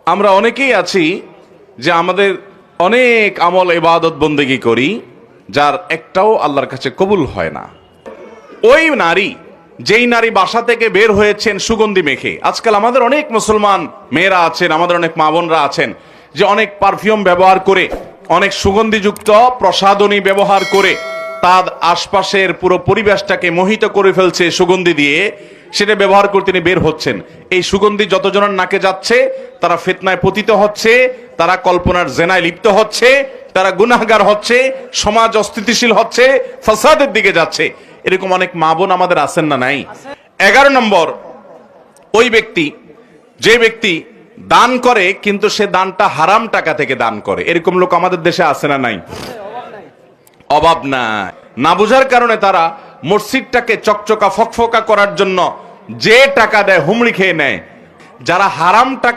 আমরা অনেকেই আছি যে আমাদের অনেক আমল ইবাদত বন্দেগী করি, যার একটাও আল্লাহর কাছে কবুল হয় না। ওই নারী, যেই নারী বাসা থেকে বের হয়েছেন সুগন্ধি মেখে, আজকাল আমাদের অনেক মুসলমান মেয়েরা আছেন, আমাদের অনেক মা বোনরা আছেন যে অনেক পারফিউম ব্যবহার করে, অনেক সুগন্ধিযুক্ত প্রসাধনী ব্যবহার করে তার আশপাশের পুরো পরিবেশটাকে মোহিত করে ফেলছে সুগন্ধি দিয়ে। সেটা ব্যবহার করে তিনি বের হচ্ছেন। এই সুগন্ধি যতজনের নাকে যাচ্ছে তারা ফিতনায় পতিত হচ্ছে, তারা কল্পনার জেনায় লিপ্ত হচ্ছে, তারা গুনাহগার হচ্ছে, সমাজ অস্থিতিশীল হচ্ছে, ফাসাদের দিকে যাচ্ছে। এরকম অনেক মা বোন আমাদের আছেন না নাই? 11 নম্বর, ওই ব্যক্তি, যে ব্যক্তি দান করে কিন্তু সে দানটা হারাম টাকা থেকে দান করে। এরকম লোক আমাদের দেশে আছে না নাই? অভাব নাই। না বুঝার কারণে তারা মসজিদটাকে চকচকা ফকফকা করার জন্য যে টাকা দেয় হুমড়ি খেয়ে নেয়। যারা হারাম টাকা